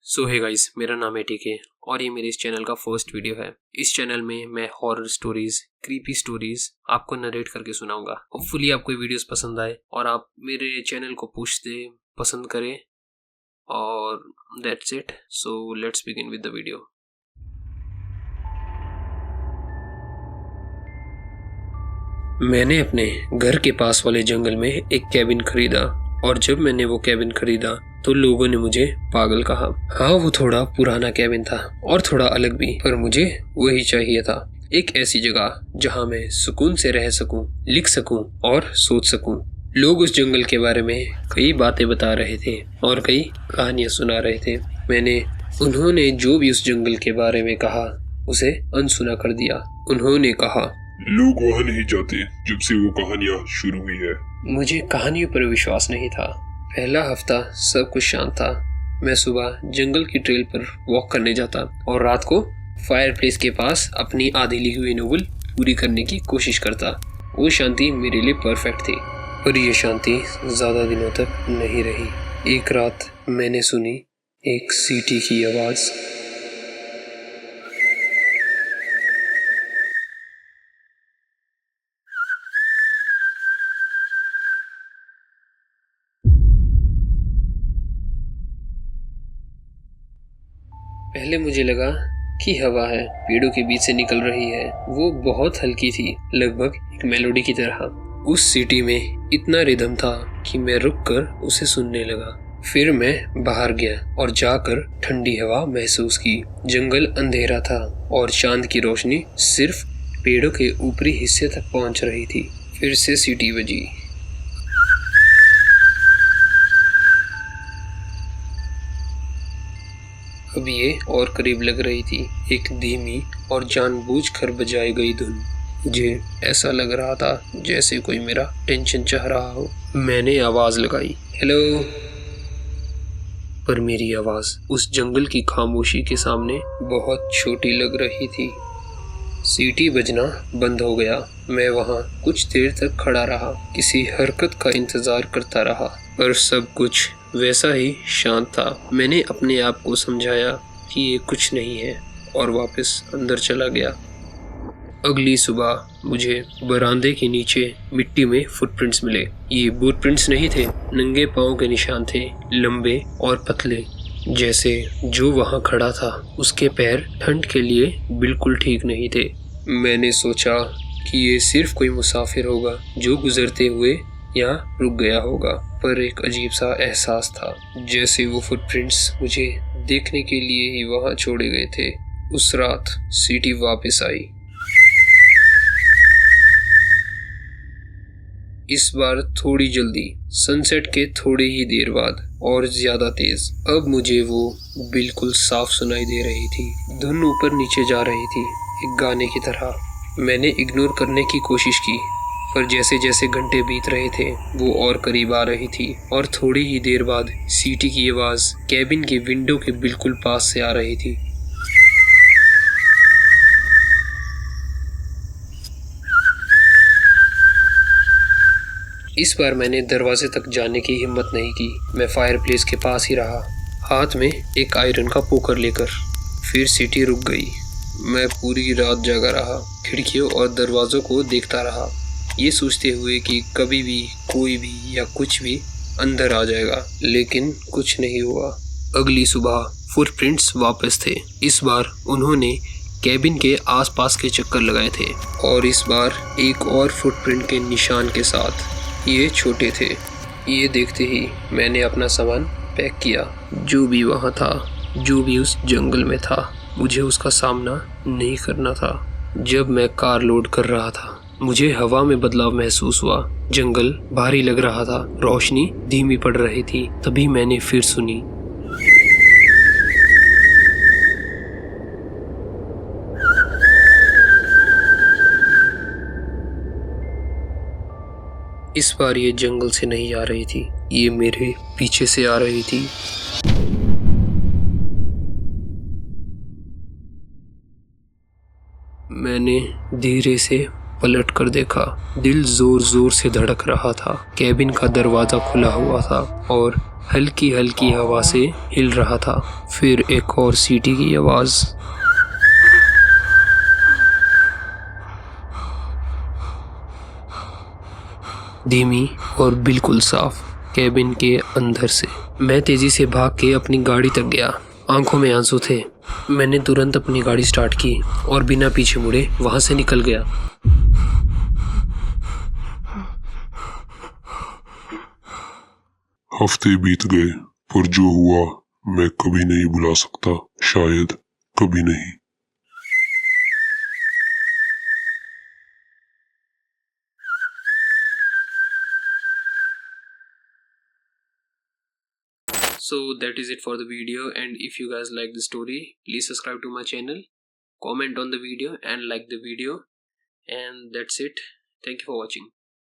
सो है गाइस, मेरा नाम है टीके और ये मेरे इस चैनल का फर्स्ट वीडियो है। इस चैनल में मैं हॉरर स्टोरीज, क्रीपी स्टोरीज आपको नरेट करके सुनाऊंगा। होपफुली आपको ये वीडियोस पसंद आए और आप मेरे चैनल को पुश दे, पसंद करें और that's it. So let's begin with the video. मैंने अपने घर के पास वाले जंगल में एक कैबिन खरीदा और जब मैंने वो कैबिन खरीदा तो लोगों ने मुझे पागल कहा। हाँ, वो थोड़ा पुराना कैबिन था और थोड़ा अलग भी, पर मुझे वही चाहिए था। एक ऐसी जगह जहाँ मैं सुकून से रह सकूं, लिख सकूं और सोच सकूं। लोग उस जंगल के बारे में कई बातें बता रहे थे और कई कहानियां सुना रहे थे। उन्होंने जो भी उस जंगल के बारे में कहा उसे अनसुना कर दिया। उन्होंने कहा, लोग वहाँ नहीं जाते जब से वो कहानियाँ शुरू हुई है। मुझे कहानियों पर विश्वास नहीं था। पहला हफ्ता सब कुछ शांत था। मैं सुबह जंगल की ट्रेल पर वॉक करने जाता और रात को फायरप्लेस के पास अपनी आधी लिखी हुई नोवेल पूरी करने की कोशिश करता। वो शांति मेरे लिए परफेक्ट थी, पर यह शांति ज्यादा दिनों तक नहीं रही। एक रात मैंने सुनी एक सीटी की आवाज। पहले मुझे लगा कि हवा है, पेड़ों के बीच से निकल रही है। वो बहुत हल्की थी, लगभग एक मेलोडी की तरह। उस सिटी में इतना रिदम था कि मैं रुककर उसे सुनने लगा। फिर मैं बाहर गया और जाकर ठंडी हवा महसूस की। जंगल अंधेरा था और चांद की रोशनी सिर्फ पेड़ों के ऊपरी हिस्से तक पहुंच रही थी। फिर से सीटी बजी। अब ये और करीब लग रही थी, एक धीमी और जानबूझकर बजाई गई धुन। मुझे ऐसा लग रहा था जैसे कोई मेरा टेंशन चाह रहा हो। मैंने आवाज लगाई, हेलो। पर मेरी आवाज उस जंगल की खामोशी के सामने बहुत छोटी लग रही थी। सीटी बजना बंद हो गया। मैं वहाँ कुछ देर तक खड़ा रहा, किसी हरकत का इंतजार करता रहा, पर सब कुछ वैसा ही शांत था। मैंने अपने आप को समझाया कि ये कुछ नहीं है और वापस अंदर चला गया। अगली सुबह मुझे बरामदे के नीचे मिट्टी में फुटप्रिंट्स मिले। ये बूटप्रिंट्स नहीं थे, नंगे पाँव के निशान थे, लंबे और पतले, जैसे जो वहाँ खड़ा था उसके पैर ठंड के लिए बिल्कुल ठीक नहीं थे। मैंने सोचा कि ये सिर्फ कोई मुसाफिर होगा जो गुजरते हुए यहाँ रुक गया होगा, पर एक अजीब सा एहसास था, जैसे वो फुटप्रिंट्स मुझे देखने के लिए ही वहाँ छोड़े गए थे। उस रात सीटी वापस आई, इस बार थोड़ी जल्दी, सनसेट के थोड़ी ही देर बाद और ज्यादा तेज। अब मुझे वो बिल्कुल साफ सुनाई दे रही थी। धुन ऊपर नीचे जा रही थी, एक गाने की तरह। मैंने इग्नोर करने की कोशिश की, पर जैसे जैसे घंटे बीत रहे थे वो और करीब आ रही थी और थोड़ी ही देर बाद सीटी की आवाज कैबिन के विंडो के बिल्कुल पास से आ रही थी। इस बार मैंने दरवाजे तक जाने की हिम्मत नहीं की। मैं फायरप्लेस के पास ही रहा, हाथ में एक आयरन का पोकर लेकर। फिर सीटी रुक गई। मैं पूरी रात जागा रहा, खिड़कियों और दरवाजों को देखता रहा, ये सोचते हुए कि कभी भी कोई भी या कुछ भी अंदर आ जाएगा, लेकिन कुछ नहीं हुआ। अगली सुबह फुटप्रिंट्स वापस थे। इस बार उन्होंने कैबिन के आसपास के चक्कर लगाए थे और इस बार एक और फुटप्रिंट के निशान के साथ। ये छोटे थे। ये देखते ही मैंने अपना सामान पैक किया। जो भी वहाँ था, जो भी उस जंगल में था, मुझे उसका सामना नहीं करना था। जब मैं कार लोड कर रहा था मुझे हवा में बदलाव महसूस हुआ। जंगल भारी लग रहा था, रोशनी धीमी पड़ रही थी। तभी मैंने फिर सुनी, इस बार ये जंगल से नहीं आ रही थी, ये मेरे पीछे से आ रही थी। मैंने धीरे से पलट कर देखा। दिल जोर जोर से धड़क रहा था। कैबिन का दरवाजा खुला हुआ था और हल्की हल्की हवा से हिल रहा था। फिर एक और सीटी की आवाज। धीमी और बिल्कुल साफ, कैबिन के अंदर से। मैं तेजी से भाग के अपनी गाड़ी तक गया। आंखों में आंसू थे। मैंने तुरंत अपनी गाड़ी स्टार्ट की और बिना पीछे मुड़े वहां से निकल गया। हफ्ते बीत गए, पर जो हुआ मैं कभी नहीं भुला सकता, शायद कभी नहीं। So that is it for the video, and if you guys like the story, please subscribe to my channel, comment on the video and like the video, and that's it. Thank you for watching.